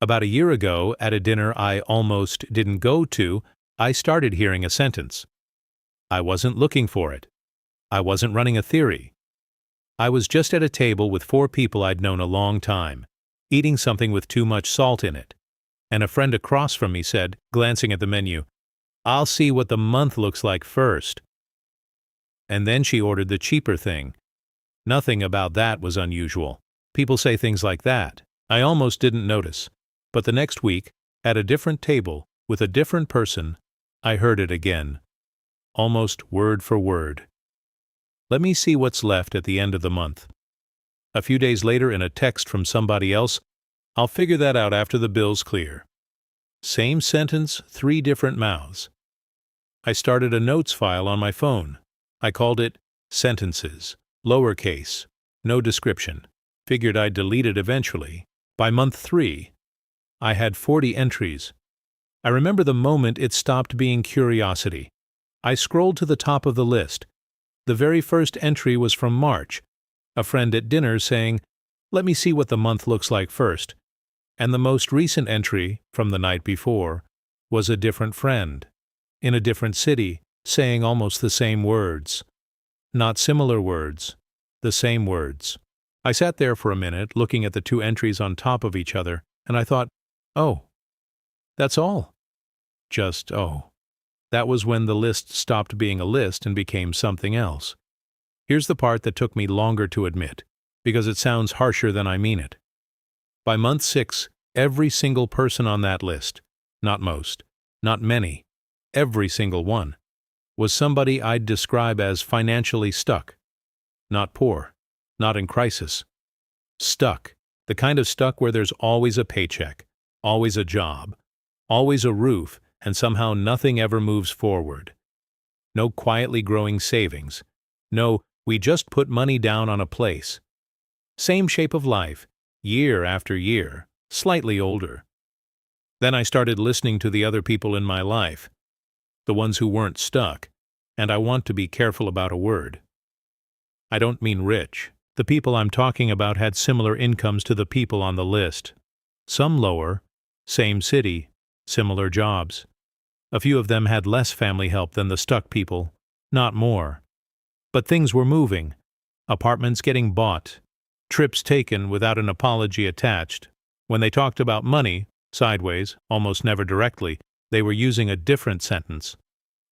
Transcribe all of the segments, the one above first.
About a year ago, at a dinner I almost didn't go to, I started hearing a sentence. I wasn't looking for it. I wasn't running a theory. I was just at a table with 4 people I'd known a long time, eating something with too much salt in it. And a friend across from me said, glancing at the menu, "I'll see what the month looks like first." And then she ordered the cheaper thing. Nothing about that was unusual. People say things like that. I almost didn't notice. But the next week, at a different table, with a different person, I heard it again. Almost word for word. Let me see what's left at the end of the month. A few days later, in a text from somebody else, I'll figure that out after the bill's clear. Same sentence, 3 different mouths. I started a notes file on my phone. I called it Sentences, lowercase, no description. Figured I'd delete it eventually. By month 3, I had 40 entries. I remember the moment it stopped being curiosity. I scrolled to the top of the list. The very first entry was from March, a friend at dinner saying, "Let me see what the month looks like first." And the most recent entry, from the night before, was a different friend, in a different city, saying almost the same words. Not similar words, the same words. I sat there for a minute, looking at the 2 entries on top of each other, and I thought, oh, that's all. Just oh. That was when the list stopped being a list and became something else. Here's the part that took me longer to admit, because it sounds harsher than I mean it. By month 6, every single person on that list, not most, not many, every single one, was somebody I'd describe as financially stuck. Not poor, not in crisis. Stuck, the kind of stuck where there's always a paycheck, always a job, always a roof, and somehow nothing ever moves forward. No quietly growing savings. No, we just put money down on a place. Same shape of life, year after year, slightly older. Then I started listening to the other people in my life, the ones who weren't stuck, and I want to be careful about a word. I don't mean rich. The people I'm talking about had similar incomes to the people on the list. Some lower, same city, similar jobs. A few of them had less family help than the stuck people, not more. But things were moving. Apartments getting bought. Trips taken without an apology attached. When they talked about money, sideways, almost never directly, they were using a different sentence.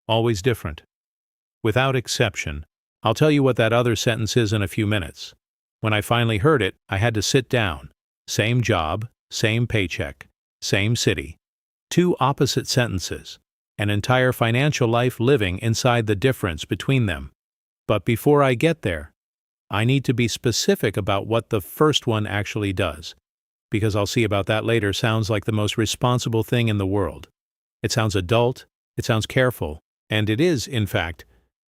Always different. Without exception. I'll tell you what that other sentence is in a few minutes. When I finally heard it, I had to sit down. Same job, same paycheck, same city. 2 opposite sentences. An entire financial life living inside the difference between them. But before I get there, I need to be specific about what the first one actually does, because I'll see about that later sounds like the most responsible thing in the world. It sounds adult, it sounds careful, and it is, in fact,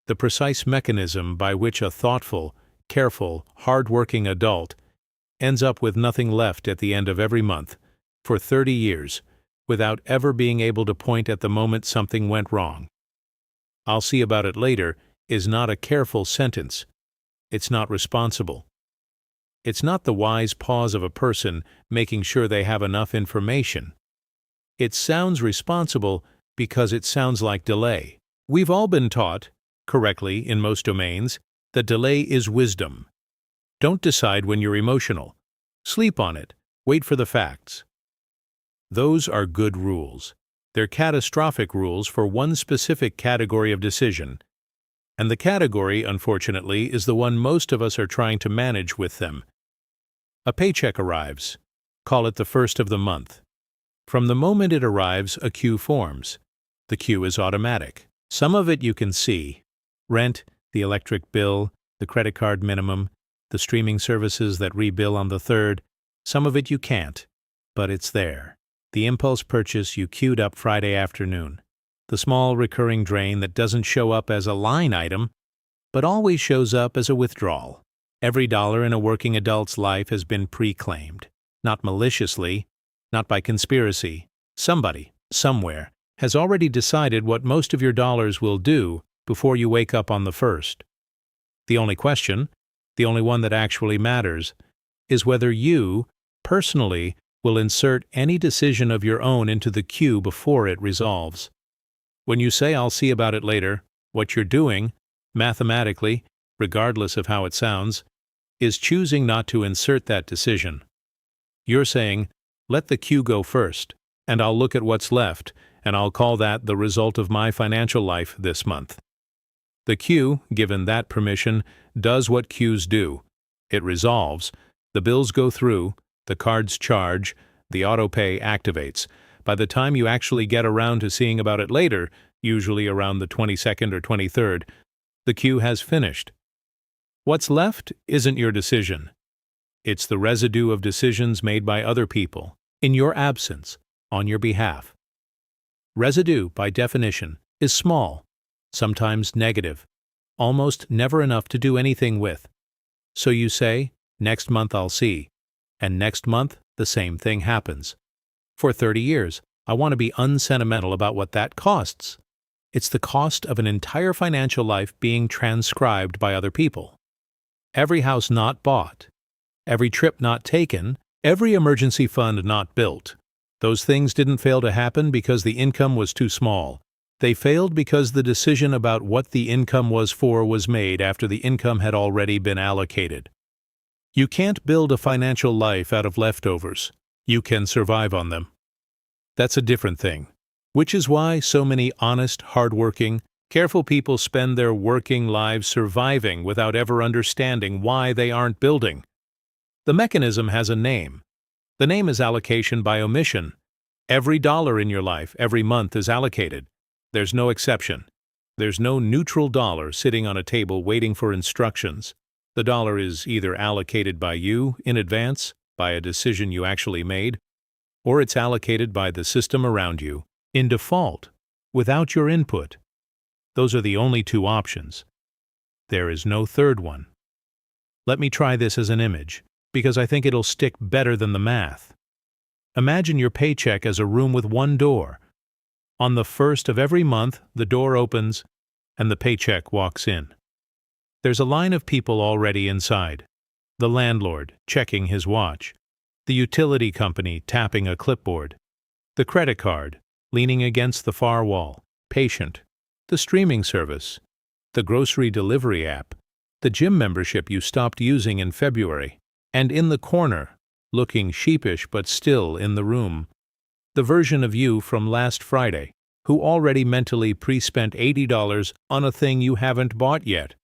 the precise mechanism by which a thoughtful, careful, hard-working adult ends up with nothing left at the end of every month, for 30 years, without ever being able to point at the moment something went wrong. "I'll see about it later" is not a careful sentence. It's not responsible. It's not the wise pause of a person making sure they have enough information. It sounds responsible because it sounds like delay. We've all been taught, correctly in most domains, that delay is wisdom. Don't decide when you're emotional. Sleep on it. Wait for the facts. Those are good rules. They're catastrophic rules for one specific category of decision. And the category, unfortunately, is the one most of us are trying to manage with them. A paycheck arrives. Call it the first of the month. From the moment it arrives, a queue forms. The queue is automatic. Some of it you can see. Rent, the electric bill, the credit card minimum, the streaming services that rebill on the 3rd. Some of it you can't, but it's there. The impulse purchase you queued up Friday afternoon. The small recurring drain that doesn't show up as a line item, but always shows up as a withdrawal. Every dollar in a working adult's life has been pre-claimed. Not maliciously, not by conspiracy. Somebody, somewhere, has already decided what most of your dollars will do before you wake up on the 1st. The only question, the only one that actually matters, is whether you, personally, will insert any decision of your own into the queue before it resolves. When you say I'll see about it later, what you're doing, mathematically, regardless of how it sounds, is choosing not to insert that decision. You're saying, let the queue go first, and I'll look at what's left, and I'll call that the result of my financial life this month. The queue, given that permission, does what queues do. It resolves, the bills go through, the cards charge, the autopay activates. By the time you actually get around to seeing about it later, usually around the 22nd or 23rd, the queue has finished. What's left isn't your decision. It's the residue of decisions made by other people, in your absence, on your behalf. Residue, by definition, is small, sometimes negative, almost never enough to do anything with. So you say, next month I'll see, and next month the same thing happens. For 30 years, I want to be unsentimental about what that costs. It's the cost of an entire financial life being transcribed by other people. Every house not bought, every trip not taken, every emergency fund not built. Those things didn't fail to happen because the income was too small. They failed because the decision about what the income was for was made after the income had already been allocated. You can't build a financial life out of leftovers. You can survive on them. That's a different thing, which is why so many honest, hardworking, careful people spend their working lives surviving without ever understanding why they aren't building. The mechanism has a name. The name is allocation by omission. Every dollar in your life, every month is allocated. There's no exception. There's no neutral dollar sitting on a table waiting for instructions. The dollar is either allocated by you in advance, by a decision you actually made, or it's allocated by the system around you, in default, without your input. Those are the only two options. There is no third one. Let me try this as an image, because I think it'll stick better than the math. Imagine your paycheck as a room with one door. On the first of every month, the door opens, and the paycheck walks in. There's a line of people already inside. The landlord checking his watch, the utility company tapping a clipboard, the credit card leaning against the far wall, patient, the streaming service, the grocery delivery app, the gym membership you stopped using in February, and in the corner, looking sheepish but still in the room, the version of you from last Friday, who already mentally pre-spent $80 on a thing you haven't bought yet.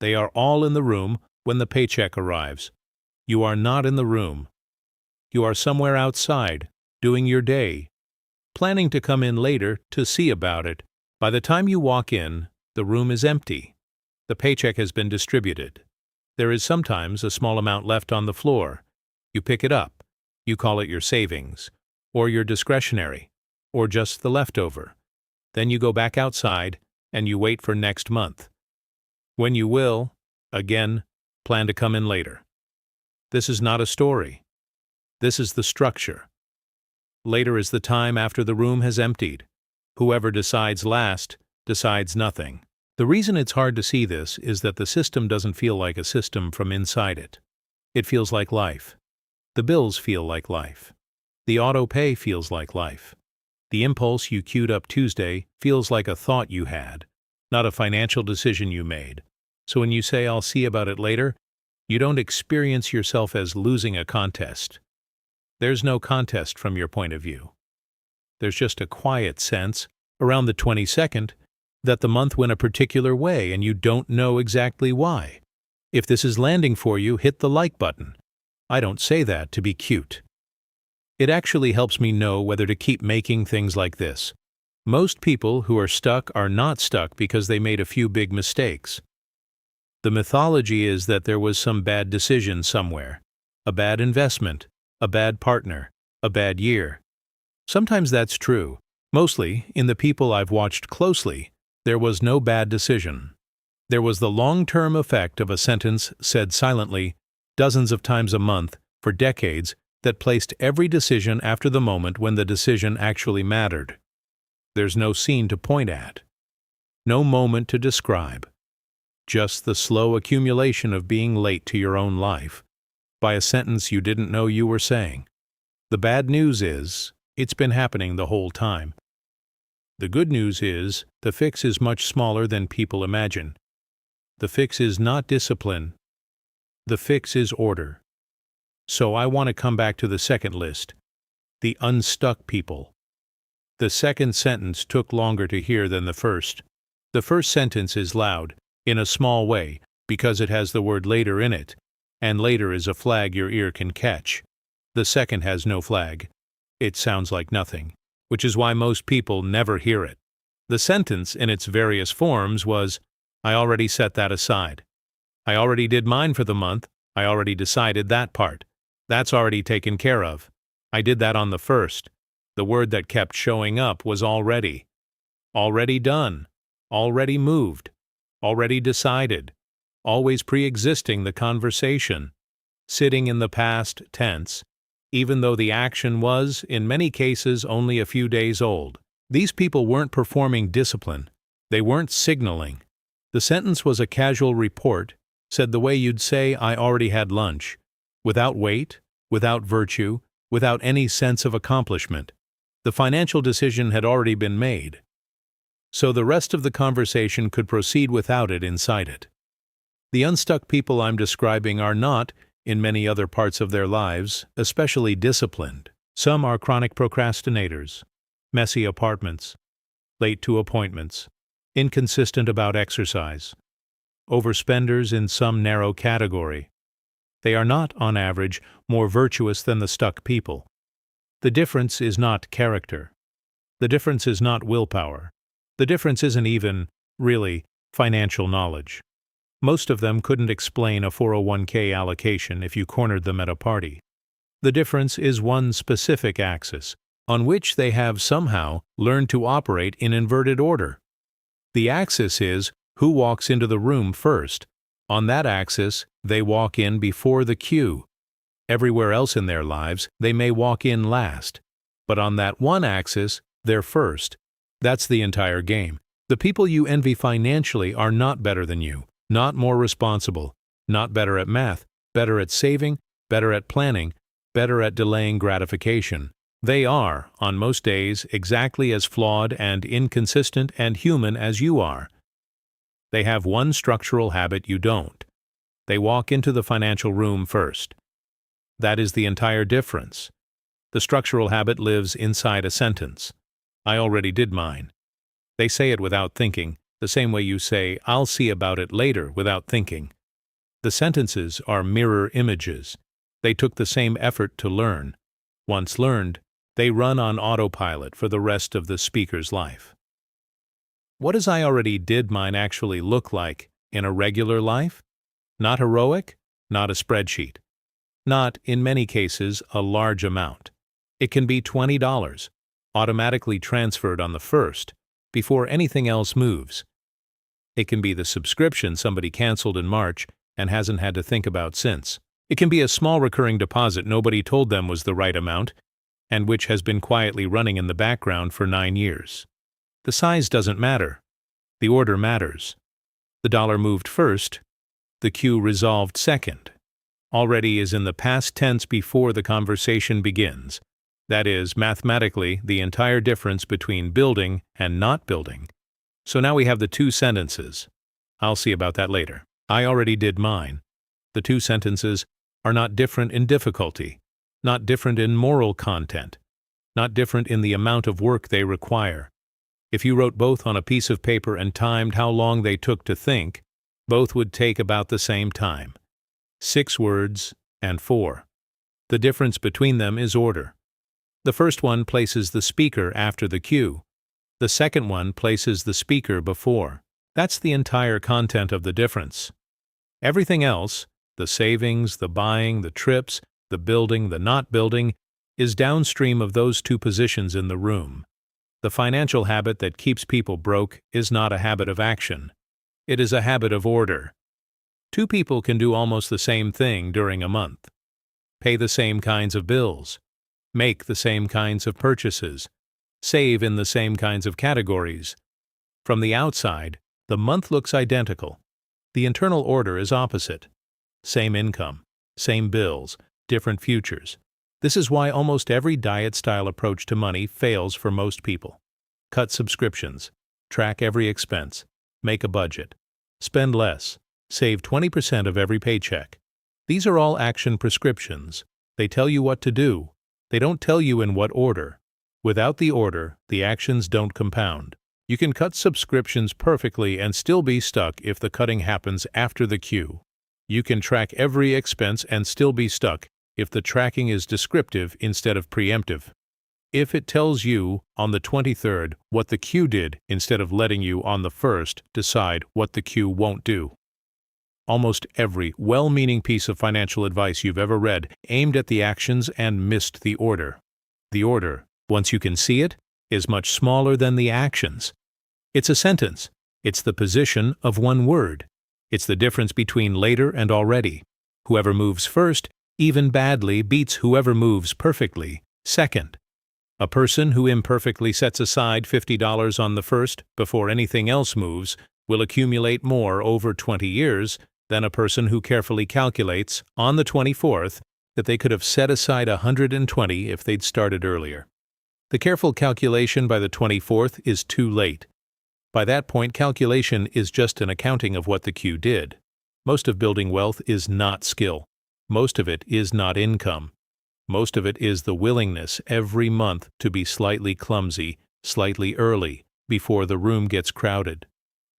They are all in the room when the paycheck arrives. You are not in the room. You are somewhere outside, doing your day, planning to come in later to see about it. By the time you walk in, the room is empty. The paycheck has been distributed. There is sometimes a small amount left on the floor. You pick it up. You call it your savings, or your discretionary, or just the leftover. Then you go back outside, and you wait for next month. When you will, again, plan to come in later. This is not a story. This is the structure. Later is the time after the room has emptied. Whoever decides last decides nothing. The reason it's hard to see this is that the system doesn't feel like a system from inside it. It feels like life. The bills feel like life. The auto pay feels like life. The impulse you queued up Tuesday feels like a thought you had, not a financial decision you made. So when you say I'll see about it later, you don't experience yourself as losing a contest. There's no contest from your point of view. There's just a quiet sense, around the 22nd, that the month went a particular way and you don't know exactly why. If this is landing for you, hit the like button. I don't say that to be cute. It actually helps me know whether to keep making things like this. Most people who are stuck are not stuck because they made a few big mistakes. The mythology is that there was some bad decision somewhere, a bad investment, a bad partner, a bad year. Sometimes that's true. Mostly, in the people I've watched closely, there was no bad decision. There was the long-term effect of a sentence said silently, dozens of times a month, for decades, that placed every decision after the moment when the decision actually mattered. There's no scene to point at. No moment to describe. Just the slow accumulation of being late to your own life, by a sentence you didn't know you were saying. The bad news is, it's been happening the whole time. The good news is, the fix is much smaller than people imagine. The fix is not discipline. The fix is order. So I want to come back to the second list, the unstuck people. The second sentence took longer to hear than the first. The first sentence is loud, in a small way, because it has the word later in it, and later is a flag your ear can catch. The second has no flag. It sounds like nothing, which is why most people never hear it. The sentence, in its various forms, was, I already set that aside. I already did mine for the month. I already decided that part. That's already taken care of. I did that on the first. The word that kept showing up was already. Already done. Already moved. Already decided. Always pre-existing the conversation. Sitting in the past tense, even though the action was, in many cases, only a few days old. These people weren't performing discipline. They weren't signaling. The sentence was a casual report, said the way you'd say I already had lunch, without weight, without virtue, without any sense of accomplishment. The financial decision had already been made, so the rest of the conversation could proceed without it inside it. The unstuck people I'm describing are not, in many other parts of their lives, especially disciplined. Some are chronic procrastinators, messy apartments, late to appointments, inconsistent about exercise, overspenders in some narrow category. They are not, on average, more virtuous than the stuck people. The difference is not character. The difference is not willpower. The difference isn't even, really, financial knowledge. Most of them couldn't explain a 401k allocation if you cornered them at a party. The difference is one specific axis, on which they have somehow learned to operate in inverted order. The axis is who walks into the room first. On that axis, they walk in before the queue. Everywhere else in their lives, they may walk in last. But on that one axis, they're first. That's the entire game. The people you envy financially are not better than you, not more responsible, not better at math, better at saving, better at planning, better at delaying gratification. They are, on most days, exactly as flawed and inconsistent and human as you are. They have one structural habit you don't. They walk into the financial room first. That is the entire difference. The structural habit lives inside a sentence. I already did mine. They say it without thinking, the same way you say, I'll see about it later without thinking. The sentences are mirror images. They took the same effort to learn. Once learned, they run on autopilot for the rest of the speaker's life. What does I already did mine actually look like in a regular life? Not heroic, not a spreadsheet. Not, in many cases, a large amount. It can be $20, automatically transferred on the first, before anything else moves. It can be the subscription somebody canceled in March and hasn't had to think about since. It can be a small recurring deposit nobody told them was the right amount, and which has been quietly running in the background for 9 years. The size doesn't matter. The order matters. The dollar moved first. The queue resolved second. Already is in the past tense before the conversation begins. That is, mathematically, the entire difference between building and not building. So now we have the two sentences. I'll see about that later. I already did mine. The two sentences are not different in difficulty, not different in moral content, not different in the amount of work they require. If you wrote both on a piece of paper and timed how long they took to think, both would take about the same time. 6 words and 4. The difference between them is order. The first one places the speaker after the cue. The second one places the speaker before. That's the entire content of the difference. Everything else, the savings, the buying, the trips, the building, the not building, is downstream of those two positions in the room. The financial habit that keeps people broke is not a habit of action. It is a habit of order. Two people can do almost the same thing during a month. Pay the same kinds of bills. Make the same kinds of purchases. Save in the same kinds of categories. From the outside, the month looks identical. The internal order is opposite. Same income, same bills, different futures. This is why almost every diet-style approach to money fails for most people. Cut subscriptions, track every expense, make a budget, spend less, save 20% of every paycheck. These are all action prescriptions. They tell you what to do. They don't tell you in what order. Without the order, the actions don't compound. You can cut subscriptions perfectly and still be stuck if the cutting happens after the cue. You can track every expense and still be stuck if the tracking is descriptive instead of preemptive. If it tells you on the 23rd what the cue did instead of letting you on the 1st decide what the cue won't do. Almost every well-meaning piece of financial advice you've ever read aimed at the actions and missed the order. The order, once you can see it, is much smaller than the actions. It's a sentence. It's the position of one word. It's the difference between later and already. Whoever moves first, even badly, beats whoever moves perfectly second. A person who imperfectly sets aside $50 on the 1st before anything else moves will accumulate more over 20 years than a person who carefully calculates on the 24th that they could have set aside $120 if they'd started earlier. The careful calculation by the 24th is too late. By that point, calculation is just an accounting of what the cue did. Most of building wealth is not skill. Most of it is not income. Most of it is the willingness every month to be slightly clumsy, slightly early, before the room gets crowded.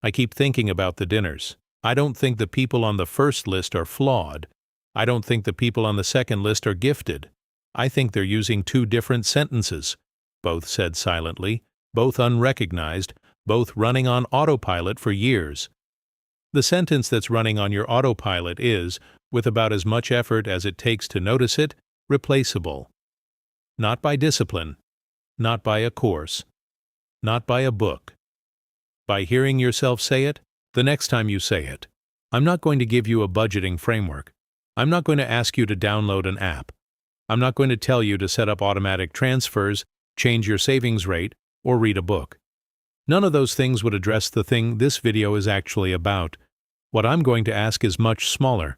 I keep thinking about the dinners. I don't think the people on the first list are flawed. I don't think the people on the second list are gifted. I think they're using two different sentences, both said silently, both unrecognized, both running on autopilot for years. The sentence that's running on your autopilot is, with about as much effort as it takes to notice it, replaceable. Not by discipline, not by a course, not by a book. By hearing yourself say it, the next time you say it. I'm not going to give you a budgeting framework. I'm not going to ask you to download an app. I'm not going to tell you to set up automatic transfers, change your savings rate, or read a book. None of those things would address the thing this video is actually about. What I'm going to ask is much smaller.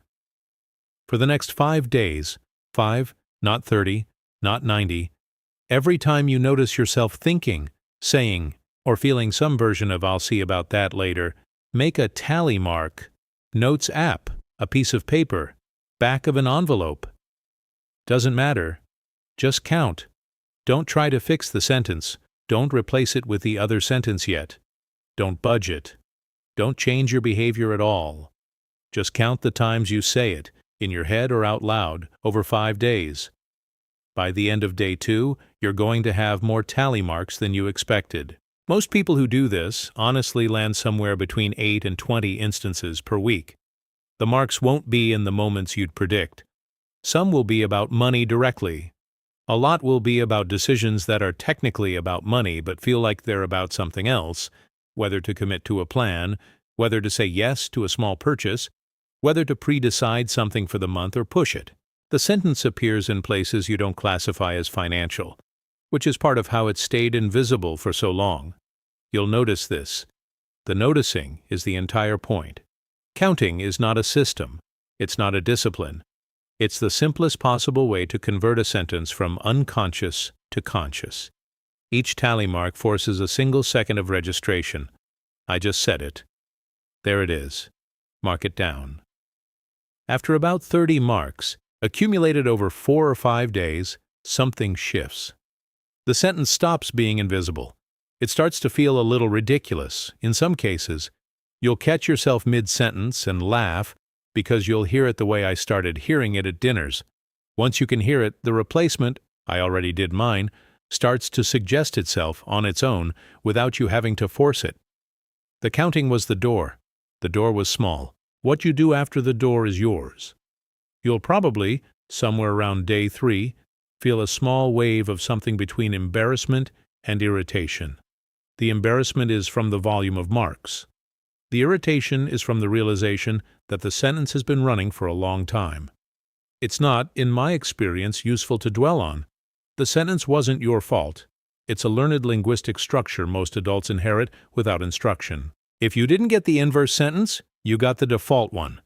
For the next 5 days, 5, not 30, not 90, every time you notice yourself thinking, saying, or feeling some version of "I'll see about that later," make a tally mark, notes app, a piece of paper, back of an envelope. Doesn't matter. Just count. Don't try to fix the sentence. Don't replace it with the other sentence yet. Don't budget. Don't change your behavior at all. Just count the times you say it, in your head or out loud, over 5 days. By the end of day 2, you're going to have more tally marks than you expected. Most people who do this honestly land somewhere between 8 and 20 instances per week. The marks won't be in the moments you'd predict. Some will be about money directly. A lot will be about decisions that are technically about money but feel like they're about something else, whether to commit to a plan, whether to say yes to a small purchase, whether to pre-decide something for the month or push it. The sentence appears in places you don't classify as financial, which is part of how it stayed invisible for so long. You'll notice this. The noticing is the entire point. Counting is not a system. It's not a discipline. It's the simplest possible way to convert a sentence from unconscious to conscious. Each tally mark forces a single second of registration. I just said it. There it is. Mark it down. After about 30 marks, accumulated over 4 or 5 days, something shifts. The sentence stops being invisible. It starts to feel a little ridiculous. In some cases, you'll catch yourself mid-sentence and laugh because you'll hear it the way I started hearing it at dinners. Once you can hear it, the replacement, I already did mine, starts to suggest itself on its own without you having to force it. The counting was the door. The door was small. What you do after the door is yours. You'll probably, somewhere around day 3, feel a small wave of something between embarrassment and irritation. The embarrassment is from the volume of marks. The irritation is from the realization that the sentence has been running for a long time. It's not, in my experience, useful to dwell on. The sentence wasn't your fault. It's a learned linguistic structure most adults inherit without instruction. If you didn't get the inverse sentence, you got the default one.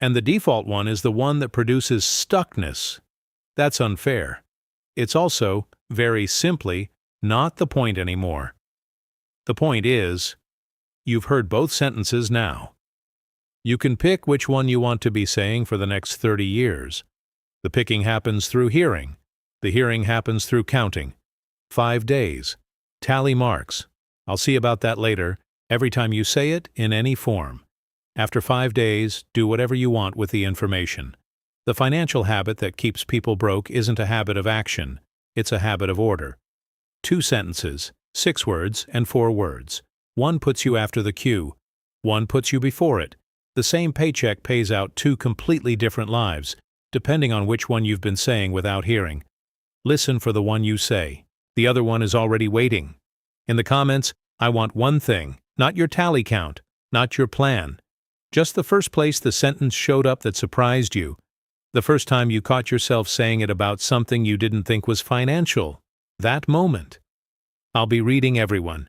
And the default one is the one that produces stuckness. That's unfair. It's also, very simply, not the point anymore. The point is, you've heard both sentences now. You can pick which one you want to be saying for the next 30 years. The picking happens through hearing. The hearing happens through counting. 5 days. Tally marks. I'll see about that later, every time you say it in any form. After 5 days, do whatever you want with the information. The financial habit that keeps people broke isn't a habit of action. It's a habit of order. 2 sentences, 6 words, and 4 words. One puts you after the cue. One puts you before it. The same paycheck pays out 2 completely different lives, depending on which one you've been saying without hearing. Listen for the one you say. The other one is already waiting. In the comments, I want one thing, not your tally count, not your plan. Just the first place the sentence showed up that surprised you. The first time you caught yourself saying it about something you didn't think was financial. That moment. I'll be reading everyone.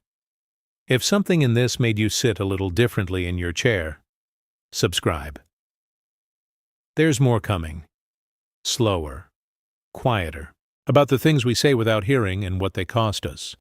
If something in this made you sit a little differently in your chair, subscribe. There's more coming. Slower. Quieter. About the things we say without hearing and what they cost us.